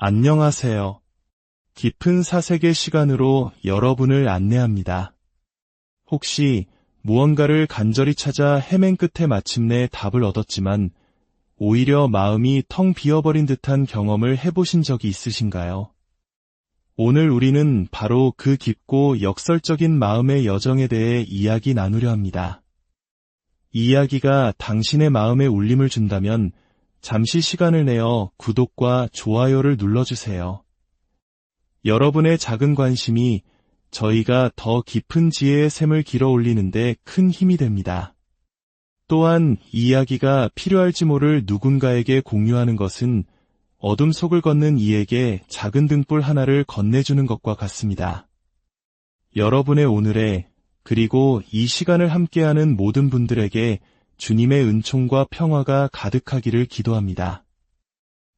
안녕하세요. 깊은 사색의 시간으로 여러분을 안내합니다. 혹시 무언가를 간절히 찾아 헤맨 끝에 마침내 답을 얻었지만 오히려 마음이 텅 비어버린 듯한 경험을 해보신 적이 있으신가요? 오늘 우리는 바로 그 깊고 역설적인 마음의 여정에 대해 이야기 나누려 합니다. 이 이야기가 당신의 마음에 울림을 준다면 잠시 시간을 내어 구독과 좋아요를 눌러주세요. 여러분의 작은 관심이 저희가 더 깊은 지혜의 샘을 길어 올리는데 큰 힘이 됩니다. 또한 이 이야기가 필요할지 모를 누군가에게 공유하는 것은 어둠 속을 걷는 이에게 작은 등불 하나를 건네주는 것과 같습니다. 여러분의 오늘에 그리고 이 시간을 함께하는 모든 분들에게 주님의 은총과 평화가 가득하기를 기도합니다.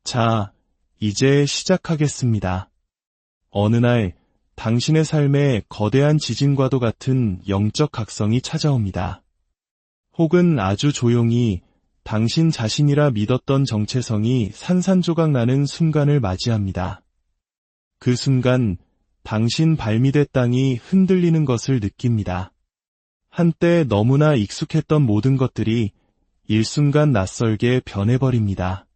자, 이제 시작하겠습니다. 어느 날 당신의 삶에 거대한 지진과도 같은 영적 각성이 찾아옵니다. 혹은 아주 조용히 당신 자신이라 믿었던 정체성이 산산조각 나는 순간을 맞이합니다. 그 순간 당신 발밑의 땅이 흔들리는 것을 느낍니다. 한때 너무나 익숙했던 모든 것들이 일순간 낯설게 변해버립니다.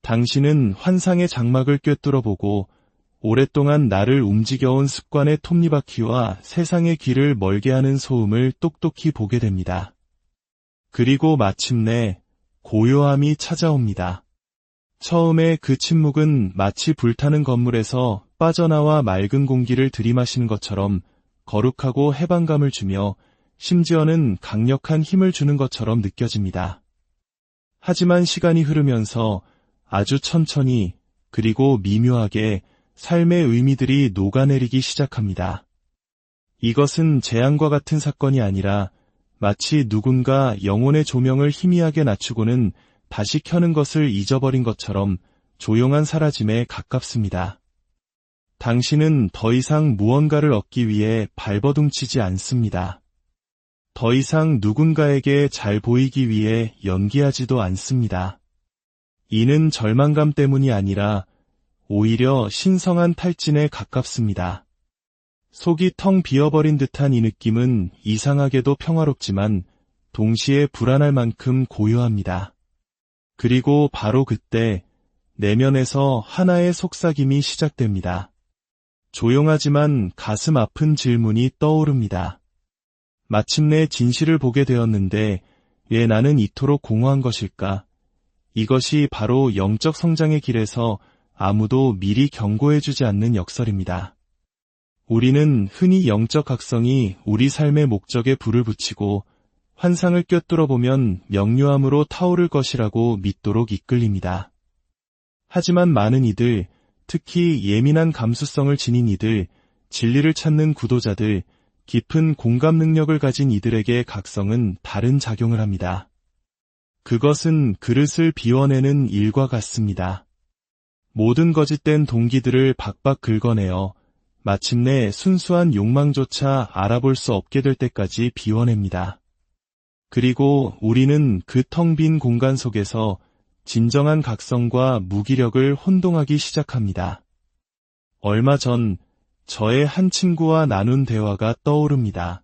당신은 환상의 장막을 꿰뚫어보고 오랫동안 나를 움직여온 습관의 톱니바퀴와 세상의 길을 멀게 하는 소음을 똑똑히 보게 됩니다. 그리고 마침내 고요함이 찾아옵니다. 처음에 그 침묵은 마치 불타는 건물에서 빠져나와 맑은 공기를 들이마시는 것처럼 거룩하고 해방감을 주며 심지어는 강력한 힘을 주는 것처럼 느껴집니다. 하지만 시간이 흐르면서 아주 천천히 그리고 미묘하게 삶의 의미들이 녹아내리기 시작합니다. 이것은 재앙과 같은 사건이 아니라 마치 누군가 영혼의 조명을 희미하게 낮추고는 다시 켜는 것을 잊어버린 것처럼 조용한 사라짐에 가깝습니다. 당신은 더 이상 무언가를 얻기 위해 발버둥치지 않습니다. 더 이상 누군가에게 잘 보이기 위해 연기하지도 않습니다. 이는 절망감 때문이 아니라 오히려 신성한 탈진에 가깝습니다. 속이 텅 비어버린 듯한 이 느낌은 이상하게도 평화롭지만 동시에 불안할 만큼 고요합니다. 그리고 바로 그때 내면에서 하나의 속삭임이 시작됩니다. 조용하지만 가슴 아픈 질문이 떠오릅니다. 마침내 진실을 보게 되었는데 왜 나는 이토록 공허한 것일까? 이것이 바로 영적 성장의 길에서 아무도 미리 경고해주지 않는 역설입니다. 우리는 흔히 영적 각성이 우리 삶의 목적에 불을 붙이고 환상을 꿰뚫어보면 명료함으로 타오를 것이라고 믿도록 이끌립니다. 하지만 많은 이들, 특히 예민한 감수성을 지닌 이들, 진리를 찾는 구도자들, 깊은 공감 능력을 가진 이들에게 각성은 다른 작용을 합니다. 그것은 그릇을 비워내는 일과 같습니다. 모든 거짓된 동기들을 박박 긁어내어 마침내 순수한 욕망조차 알아볼 수 없게 될 때까지 비워냅니다. 그리고 우리는 그 텅 빈 공간 속에서 진정한 각성과 무기력을 혼동하기 시작합니다. 얼마 전 저의 한 친구와 나눈 대화가 떠오릅니다.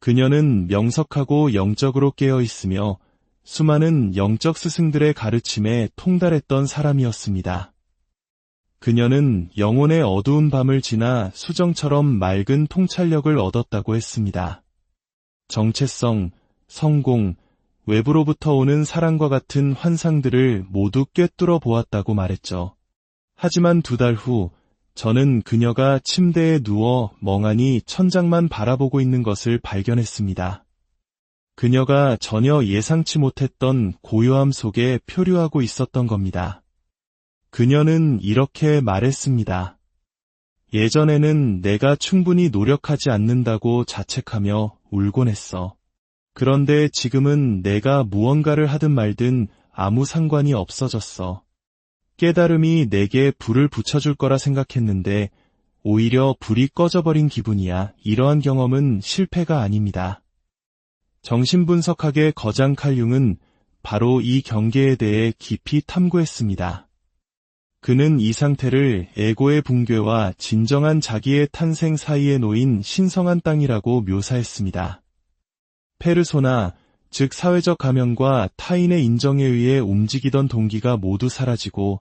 그녀는 명석하고 영적으로 깨어 있으며 수많은 영적 스승들의 가르침에 통달했던 사람이었습니다. 그녀는 영혼의 어두운 밤을 지나 수정처럼 맑은 통찰력을 얻었다고 했습니다. 정체성, 성공, 외부로부터 오는 사랑과 같은 환상들을 모두 꿰뚫어 보았다고 말했죠. 하지만 2달 후 저는 그녀가 침대에 누워 멍하니 천장만 바라보고 있는 것을 발견했습니다. 그녀가 전혀 예상치 못했던 고요함 속에 표류하고 있었던 겁니다. 그녀는 이렇게 말했습니다. 예전에는 내가 충분히 노력하지 않는다고 자책하며 울곤 했어. 그런데 지금은 내가 무언가를 하든 말든 아무 상관이 없어졌어. 깨달음이 내게 불을 붙여줄 거라 생각했는데 오히려 불이 꺼져버린 기분이야. 이러한 경험은 실패가 아닙니다. 정신분석학의 거장 칼 융은 바로 이 경계에 대해 깊이 탐구했습니다. 그는 이 상태를 에고의 붕괴와 진정한 자기의 탄생 사이에 놓인 신성한 땅이라고 묘사했습니다. 페르소나, 즉 사회적 가면과 타인의 인정에 의해 움직이던 동기가 모두 사라지고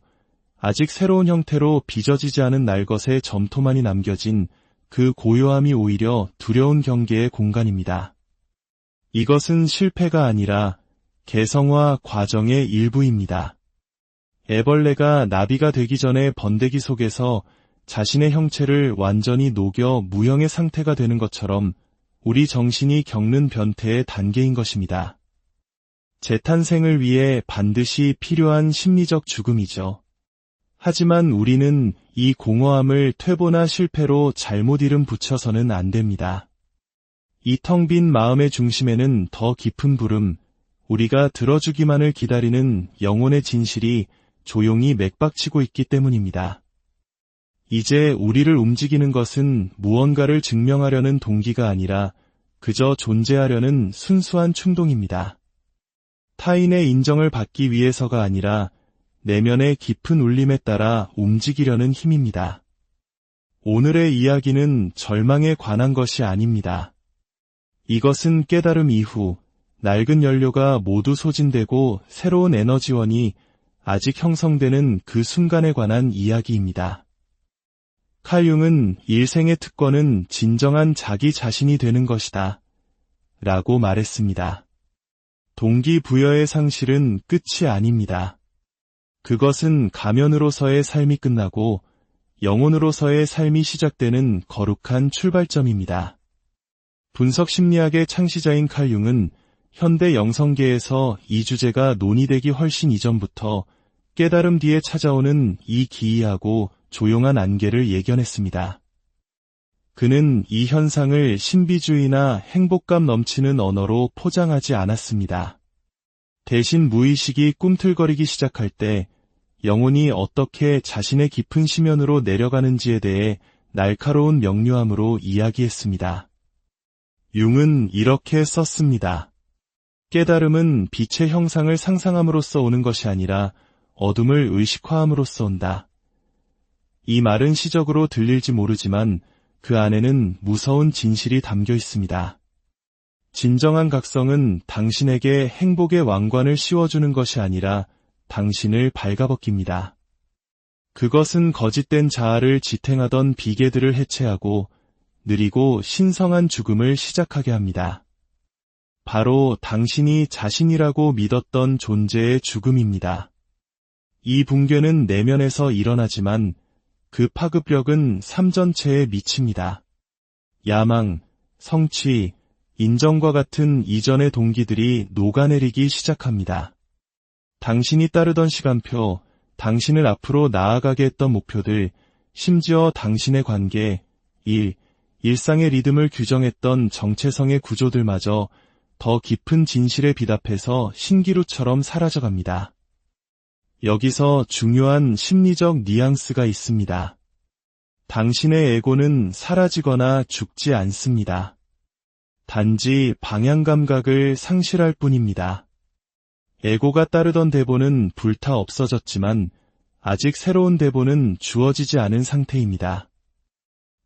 아직 새로운 형태로 빚어지지 않은 날것의 점토만이 남겨진 그 고요함이 오히려 두려운 경계의 공간입니다. 이것은 실패가 아니라 개성화 과정의 일부입니다. 애벌레가 나비가 되기 전에 번데기 속에서 자신의 형체를 완전히 녹여 무형의 상태가 되는 것처럼 우리 정신이 겪는 변태의 단계인 것입니다. 재탄생을 위해 반드시 필요한 심리적 죽음이죠. 하지만 우리는 이 공허함을 퇴보나 실패로 잘못 이름 붙여서는 안 됩니다. 이 텅 빈 마음의 중심에는 더 깊은 부름, 우리가 들어주기만을 기다리는 영혼의 진실이 조용히 맥박치고 있기 때문입니다. 이제 우리를 움직이는 것은 무언가를 증명하려는 동기가 아니라 그저 존재하려는 순수한 충동입니다. 타인의 인정을 받기 위해서가 아니라 내면의 깊은 울림에 따라 움직이려는 힘입니다. 오늘의 이야기는 절망에 관한 것이 아닙니다. 이것은 깨달음 이후 낡은 연료가 모두 소진되고 새로운 에너지원이 아직 형성되는 그 순간에 관한 이야기입니다. 칼 융은 일생의 특권은 진정한 자기 자신이 되는 것이다. 라고 말했습니다. 동기부여의 상실은 끝이 아닙니다. 그것은 가면으로서의 삶이 끝나고 영혼으로서의 삶이 시작되는 거룩한 출발점입니다. 분석 심리학의 창시자인 칼 융은 현대 영성계에서 이 주제가 논의되기 훨씬 이전부터 깨달음 뒤에 찾아오는 이 기이하고 조용한 안개를 예견했습니다. 그는 이 현상을 신비주의나 행복감 넘치는 언어로 포장하지 않았습니다. 대신 무의식이 꿈틀거리기 시작할 때 영혼이 어떻게 자신의 깊은 심연으로 내려가는지에 대해 날카로운 명료함으로 이야기했습니다. 융은 이렇게 썼습니다. 깨달음은 빛의 형상을 상상함으로써 오는 것이 아니라 어둠을 의식화함으로써 온다. 이 말은 시적으로 들릴지 모르지만 그 안에는 무서운 진실이 담겨 있습니다. 진정한 각성은 당신에게 행복의 왕관을 씌워주는 것이 아니라 당신을 발가벗깁니다. 그것은 거짓된 자아를 지탱하던 비계들을 해체하고 느리고 신성한 죽음을 시작하게 합니다. 바로 당신이 자신이라고 믿었던 존재의 죽음입니다. 이 붕괴는 내면에서 일어나지만 그 파급력은 삶 전체에 미칩니다. 야망, 성취, 인정과 같은 이전의 동기들이 녹아내리기 시작합니다. 당신이 따르던 시간표, 당신을 앞으로 나아가게 했던 목표들, 심지어 당신의 관계, 일상의 리듬을 규정했던 정체성의 구조들마저 더 깊은 진실에 비답해서 신기루처럼 사라져갑니다. 여기서 중요한 심리적 뉘앙스가 있습니다. 당신의 에고는 사라지거나 죽지 않습니다. 단지 방향 감각을 상실할 뿐입니다. 에고가 따르던 대본은 불타 없어졌지만 아직 새로운 대본은 주어지지 않은 상태입니다.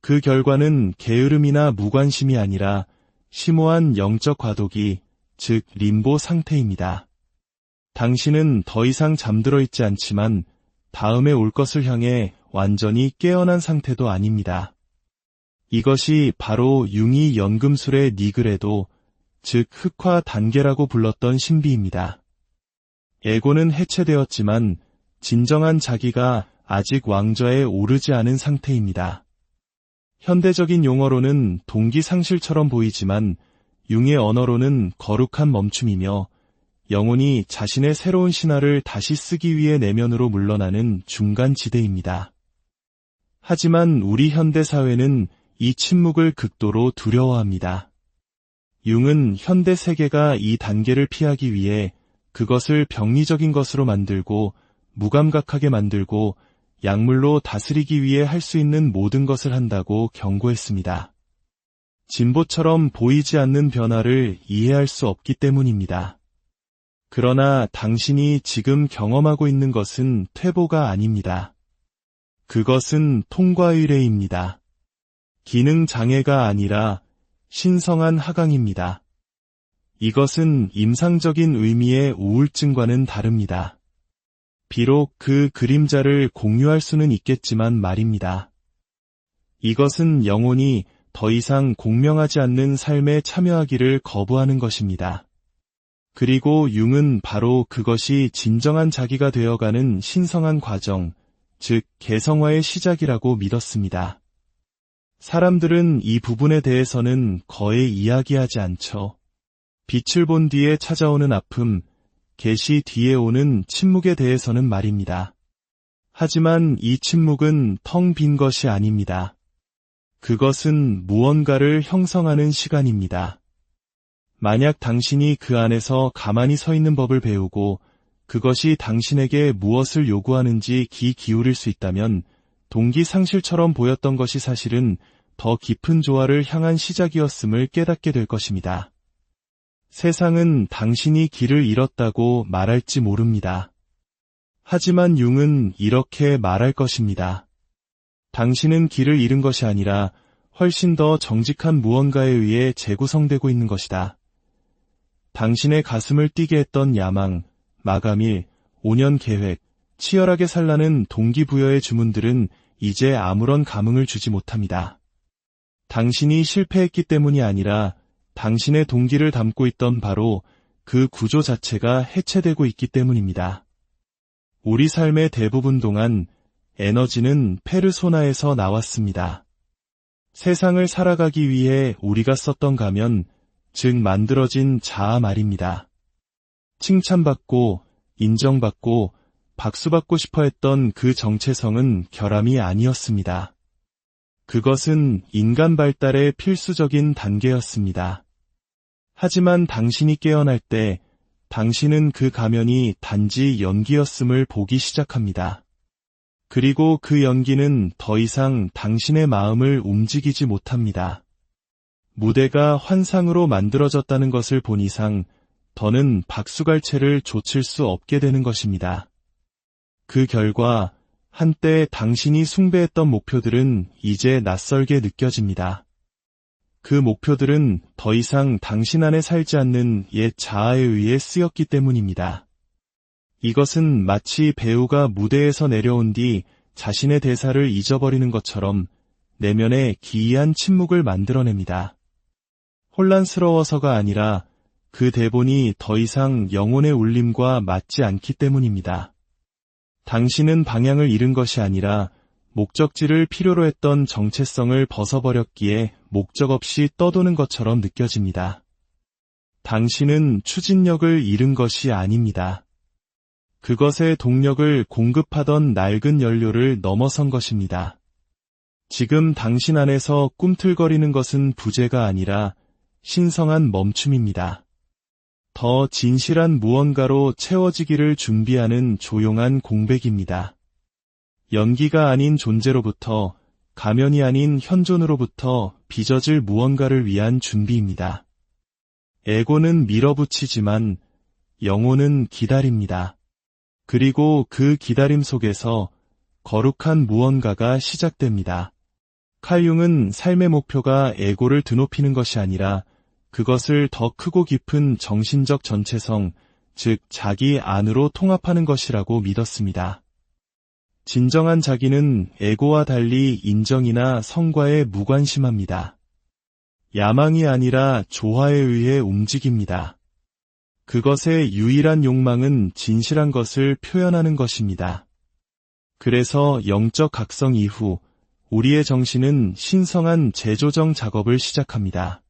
그 결과는 게으름이나 무관심이 아니라 심오한 영적 과도기, 즉 림보 상태입니다. 당신은 더 이상 잠들어 있지 않지만 다음에 올 것을 향해 완전히 깨어난 상태도 아닙니다. 이것이 바로 융이 연금술의 니그레도, 즉 흑화 단계라고 불렀던 신비입니다. 에고는 해체되었지만 진정한 자기가 아직 왕좌에 오르지 않은 상태입니다. 현대적인 용어로는 동기 상실처럼 보이지만 융의 언어로는 거룩한 멈춤이며 영혼이 자신의 새로운 신화를 다시 쓰기 위해 내면으로 물러나는 중간 지대입니다. 하지만 우리 현대 사회는 이 침묵을 극도로 두려워합니다. 융은 현대 세계가 이 단계를 피하기 위해 그것을 병리적인 것으로 만들고 무감각하게 만들고 약물로 다스리기 위해 할 수 있는 모든 것을 한다고 경고했습니다. 진보처럼 보이지 않는 변화를 이해할 수 없기 때문입니다. 그러나 당신이 지금 경험하고 있는 것은 퇴보가 아닙니다. 그것은 통과의례입니다. 기능 장애가 아니라 신성한 하강입니다. 이것은 임상적인 의미의 우울증과는 다릅니다. 비록 그 그림자를 공유할 수는 있겠지만 말입니다. 이것은 영혼이 더 이상 공명하지 않는 삶에 참여하기를 거부하는 것입니다. 그리고 융은 바로 그것이 진정한 자기가 되어가는 신성한 과정, 즉 개성화의 시작이라고 믿었습니다. 사람들은 이 부분에 대해서는 거의 이야기하지 않죠. 빛을 본 뒤에 찾아오는 아픔, 계시 뒤에 오는 침묵에 대해서는 말입니다. 하지만 이 침묵은 텅 빈 것이 아닙니다. 그것은 무언가를 형성하는 시간입니다. 만약 당신이 그 안에서 가만히 서 있는 법을 배우고 그것이 당신에게 무엇을 요구하는지 귀 기울일 수 있다면 동기상실처럼 보였던 것이 사실은 더 깊은 조화를 향한 시작이었음을 깨닫게 될 것입니다. 세상은 당신이 길을 잃었다고 말할지 모릅니다. 하지만 융은 이렇게 말할 것입니다. 당신은 길을 잃은 것이 아니라 훨씬 더 정직한 무언가에 의해 재구성되고 있는 것이다. 당신의 가슴을 뛰게 했던 야망, 마감일, 5년 계획, 치열하게 살라는 동기부여의 주문들은 이제 아무런 감흥을 주지 못합니다. 당신이 실패했기 때문이 아니라 당신의 동기를 담고 있던 바로 그 구조 자체가 해체되고 있기 때문입니다. 우리 삶의 대부분 동안 에너지는 페르소나에서 나왔습니다. 세상을 살아가기 위해 우리가 썼던 가면, 즉 만들어진 자아 말입니다. 칭찬받고, 인정받고, 박수받고 싶어 했던 그 정체성은 결함이 아니었습니다. 그것은 인간 발달의 필수적인 단계였습니다. 하지만 당신이 깨어날 때 당신은 그 가면이 단지 연기였음을 보기 시작합니다. 그리고 그 연기는 더 이상 당신의 마음을 움직이지 못합니다. 무대가 환상으로 만들어졌다는 것을 본 이상 더는 박수갈채를 좇을 수 없게 되는 것입니다. 그 결과 한때 당신이 숭배했던 목표들은 이제 낯설게 느껴집니다. 그 목표들은 더 이상 당신 안에 살지 않는 옛 자아에 의해 쓰였기 때문입니다. 이것은 마치 배우가 무대에서 내려온 뒤 자신의 대사를 잊어버리는 것처럼 내면에 기이한 침묵을 만들어냅니다. 혼란스러워서가 아니라 그 대본이 더 이상 영혼의 울림과 맞지 않기 때문입니다. 당신은 방향을 잃은 것이 아니라 목적지를 필요로 했던 정체성을 벗어버렸기에 목적 없이 떠도는 것처럼 느껴집니다. 당신은 추진력을 잃은 것이 아닙니다. 그것의 동력을 공급하던 낡은 연료를 넘어선 것입니다. 지금 당신 안에서 꿈틀거리는 것은 부재가 아니라 신성한 멈춤입니다. 더 진실한 무언가로 채워지기를 준비하는 조용한 공백입니다. 연기가 아닌 존재로부터, 가면이 아닌 현존으로부터 빚어질 무언가를 위한 준비입니다. 에고는 밀어붙이지만 영혼은 기다립니다. 그리고 그 기다림 속에서 거룩한 무언가가 시작됩니다. 칼융은 삶의 목표가 에고를 드높이는 것이 아니라 그것을 더 크고 깊은 정신적 전체성, 즉 자기 안으로 통합하는 것이라고 믿었습니다. 진정한 자기는 에고와 달리 인정이나 성과에 무관심합니다. 야망이 아니라 조화에 의해 움직입니다. 그것의 유일한 욕망은 진실한 것을 표현하는 것입니다. 그래서 영적 각성 이후 우리의 정신은 신성한 재조정 작업을 시작합니다.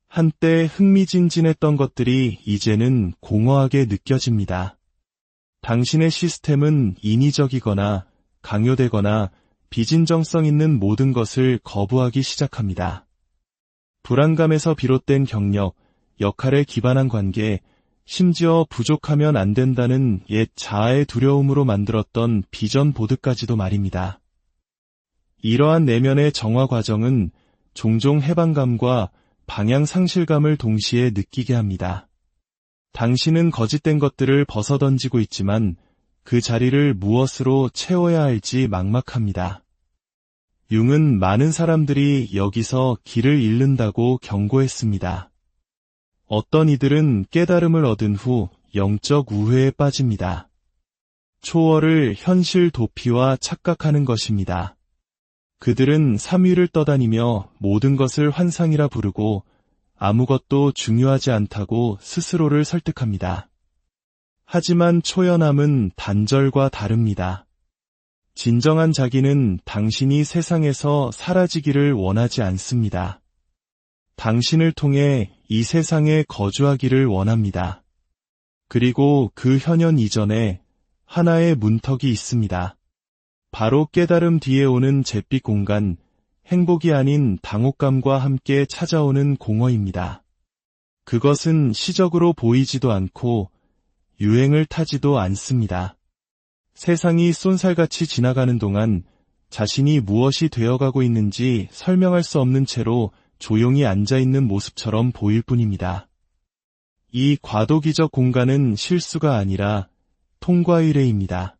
한때 흥미진진했던 것들이 이제는 공허하게 느껴집니다. 당신의 시스템은 인위적이거나 강요되거나 비진정성 있는 모든 것을 거부하기 시작합니다. 불안감에서 비롯된 경력, 역할에 기반한 관계, 심지어 부족하면 안 된다는 옛 자아의 두려움으로 만들었던 비전 보드까지도 말입니다. 이러한 내면의 정화 과정은 종종 해방감과 방향 상실감을 동시에 느끼게 합니다. 당신은 거짓된 것들을 벗어던지고 있지만 그 자리를 무엇으로 채워야 할지 막막합니다. 융은 많은 사람들이 여기서 길을 잃는다고 경고했습니다. 어떤 이들은 깨달음을 얻은 후 영적 우회에 빠집니다. 초월을 현실 도피와 착각하는 것입니다. 그들은 삼위를 떠다니며 모든 것을 환상이라 부르고 아무것도 중요하지 않다고 스스로를 설득합니다. 하지만 초연함은 단절과 다릅니다. 진정한 자기는 당신이 세상에서 사라지기를 원하지 않습니다. 당신을 통해 이 세상에 거주하기를 원합니다. 그리고 그 현현 이전에 하나의 문턱이 있습니다. 바로 깨달음 뒤에 오는 잿빛 공간, 행복이 아닌 당혹감과 함께 찾아오는 공허입니다. 그것은 시적으로 보이지도 않고 유행을 타지도 않습니다. 세상이 쏜살같이 지나가는 동안 자신이 무엇이 되어가고 있는지 설명할 수 없는 채로 조용히 앉아있는 모습처럼 보일 뿐입니다. 이 과도기적 공간은 실수가 아니라 통과의례입니다.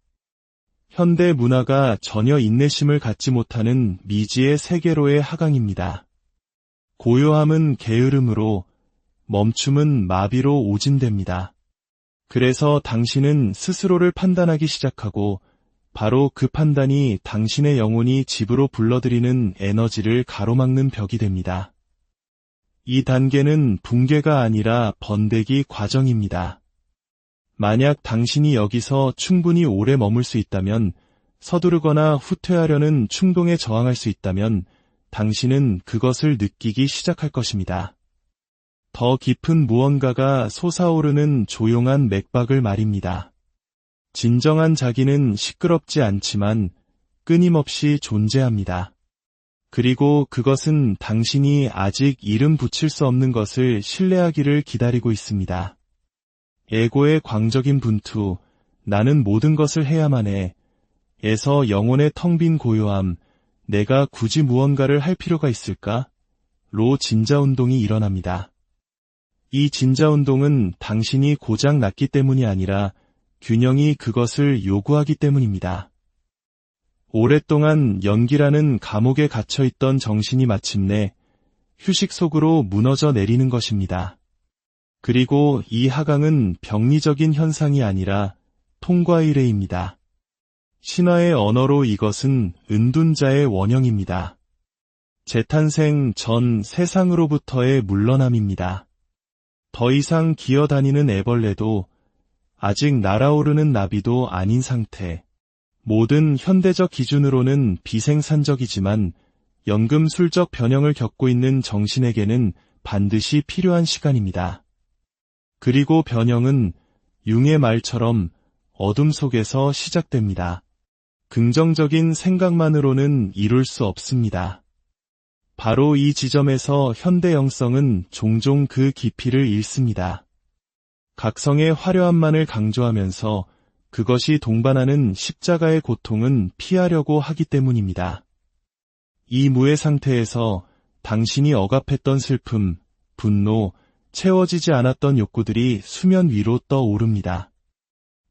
현대 문화가 전혀 인내심을 갖지 못하는 미지의 세계로의 하강입니다. 고요함은 게으름으로, 멈춤은 마비로 오진됩니다. 그래서 당신은 스스로를 판단하기 시작하고 바로 그 판단이 당신의 영혼이 집으로 불러들이는 에너지를 가로막는 벽이 됩니다. 이 단계는 붕괴가 아니라 번데기 과정입니다. 만약 당신이 여기서 충분히 오래 머물 수 있다면, 서두르거나 후퇴하려는 충동에 저항할 수 있다면 당신은 그것을 느끼기 시작할 것입니다. 더 깊은 무언가가 솟아오르는 조용한 맥박을 말입니다. 진정한 자기는 시끄럽지 않지만 끊임없이 존재합니다. 그리고 그것은 당신이 아직 이름 붙일 수 없는 것을 신뢰하기를 기다리고 있습니다. 에고의 광적인 분투, 나는 모든 것을 해야만 해, 에서 영혼의 텅 빈 고요함, 내가 굳이 무언가를 할 필요가 있을까? 로 진자운동이 일어납니다. 이 진자운동은 당신이 고장 났기 때문이 아니라 균형이 그것을 요구하기 때문입니다. 오랫동안 연기라는 감옥에 갇혀있던 정신이 마침내 휴식 속으로 무너져 내리는 것입니다. 그리고 이 하강은 병리적인 현상이 아니라 통과의례입니다. 신화의 언어로 이것은 은둔자의 원형입니다. 재탄생 전 세상으로부터의 물러남입니다. 더 이상 기어다니는 애벌레도 아직 날아오르는 나비도 아닌 상태. 모든 현대적 기준으로는 비생산적이지만 연금술적 변형을 겪고 있는 정신에게는 반드시 필요한 시간입니다. 그리고 변형은 융의 말처럼 어둠 속에서 시작됩니다. 긍정적인 생각만으로는 이룰 수 없습니다. 바로 이 지점에서 현대 영성은 종종 그 깊이를 잃습니다. 각성의 화려함만을 강조하면서 그것이 동반하는 십자가의 고통은 피하려고 하기 때문입니다. 이 무의 상태에서 당신이 억압했던 슬픔, 분노, 채워지지 않았던 욕구들이 수면 위로 떠오릅니다.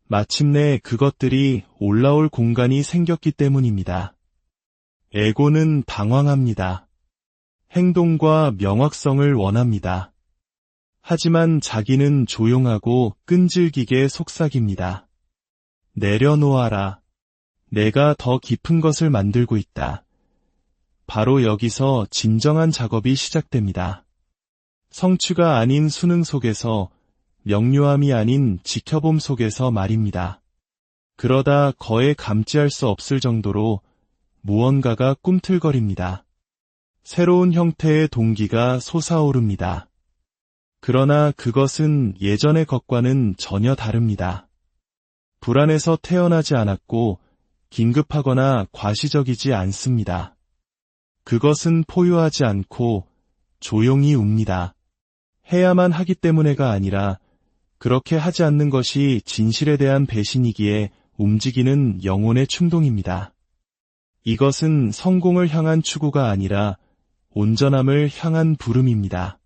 마침내 그것들이 올라올 공간이 생겼기 때문입니다. 에고는 방황합니다. 행동과 명확성을 원합니다. 하지만 자기는 조용하고 끈질기게 속삭입니다. 내려놓아라. 내가 더 깊은 것을 만들고 있다. 바로 여기서 진정한 작업이 시작됩니다. 성취가 아닌 수능 속에서, 명료함이 아닌 지켜봄 속에서 말입니다. 그러다 거에 감지할 수 없을 정도로 무언가가 꿈틀거립니다. 새로운 형태의 동기가 솟아오릅니다. 그러나 그것은 예전의 것과는 전혀 다릅니다. 불안에서 태어나지 않았고 긴급하거나 과시적이지 않습니다. 그것은 포효하지 않고 조용히 웁니다. 해야만 하기 때문에가 아니라 그렇게 하지 않는 것이 진실에 대한 배신이기에 움직이는 영혼의 충동입니다. 이것은 성공을 향한 추구가 아니라 온전함을 향한 부름입니다.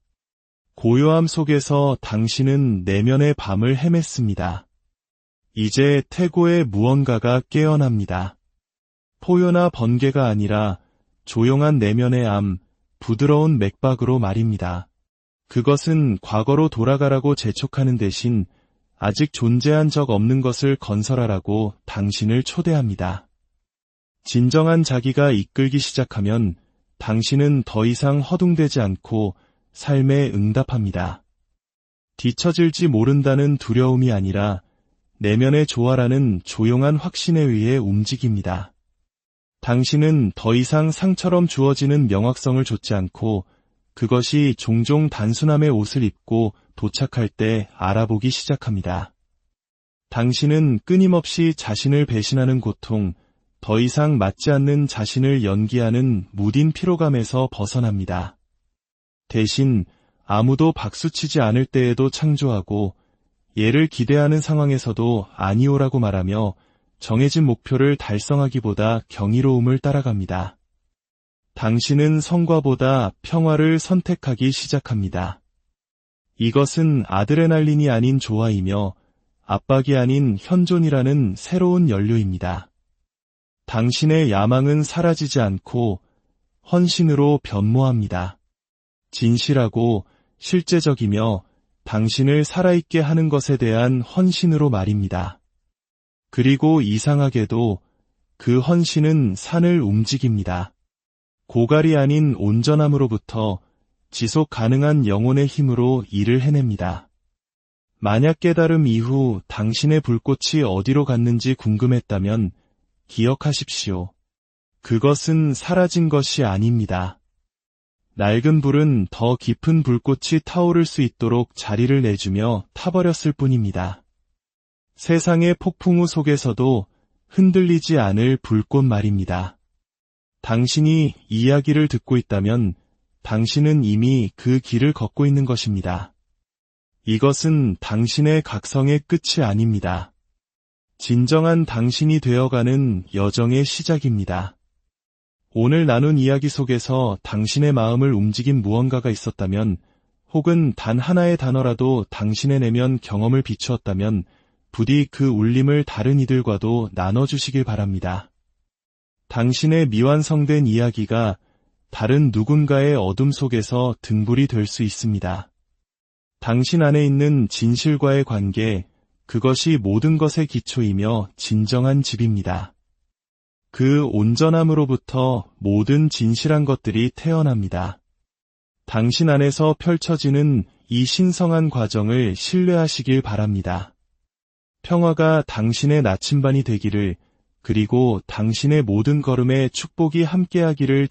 고요함 속에서 당신은 내면의 밤을 헤맸습니다. 이제 태고의 무언가가 깨어납니다. 포효나 번개가 아니라 조용한 내면의 암, 부드러운 맥박으로 말입니다. 그것은 과거로 돌아가라고 재촉하는 대신 아직 존재한 적 없는 것을 건설하라고 당신을 초대합니다. 진정한 자기가 이끌기 시작하면 당신은 더 이상 허둥대지 않고 삶에 응답합니다. 뒤처질지 모른다는 두려움이 아니라 내면의 조화라는 조용한 확신에 의해 움직입니다. 당신은 더 이상 상처럼 주어지는 명확성을 좇지 않고 그것이 종종 단순함의 옷을 입고 도착할 때 알아보기 시작합니다. 당신은 끊임없이 자신을 배신하는 고통, 더 이상 맞지 않는 자신을 연기하는 무딘 피로감에서 벗어납니다. 대신 아무도 박수치지 않을 때에도 창조하고 예를 기대하는 상황에서도 아니오라고 말하며 정해진 목표를 달성하기보다 경이로움을 따라갑니다. 당신은 성과보다 평화를 선택하기 시작합니다. 이것은 아드레날린이 아닌 조화이며 압박이 아닌 현존이라는 새로운 연료입니다. 당신의 야망은 사라지지 않고 헌신으로 변모합니다. 진실하고 실제적이며 당신을 살아있게 하는 것에 대한 헌신으로 말입니다. 그리고 이상하게도 그 헌신은 산을 움직입니다. 고갈이 아닌 온전함으로부터 지속 가능한 영혼의 힘으로 일을 해냅니다. 만약 깨달음 이후 당신의 불꽃이 어디로 갔는지 궁금했다면 기억하십시오. 그것은 사라진 것이 아닙니다. 낡은 불은 더 깊은 불꽃이 타오를 수 있도록 자리를 내주며 타버렸을 뿐입니다. 세상의 폭풍우 속에서도 흔들리지 않을 불꽃 말입니다. 당신이 이야기를 듣고 있다면 당신은 이미 그 길을 걷고 있는 것입니다. 이것은 당신의 각성의 끝이 아닙니다. 진정한 당신이 되어가는 여정의 시작입니다. 오늘 나눈 이야기 속에서 당신의 마음을 움직인 무언가가 있었다면, 혹은 단 하나의 단어라도 당신의 내면 경험을 비추었다면 부디 그 울림을 다른 이들과도 나눠주시길 바랍니다. 당신의 미완성된 이야기가 다른 누군가의 어둠 속에서 등불이 될 수 있습니다. 당신 안에 있는 진실과의 관계, 그것이 모든 것의 기초이며 진정한 집입니다. 그 온전함으로부터 모든 진실한 것들이 태어납니다. 당신 안에서 펼쳐지는 이 신성한 과정을 신뢰하시길 바랍니다. 평화가 당신의 나침반이 되기를, 그리고 당신의 모든 걸음에 축복이 함께하기를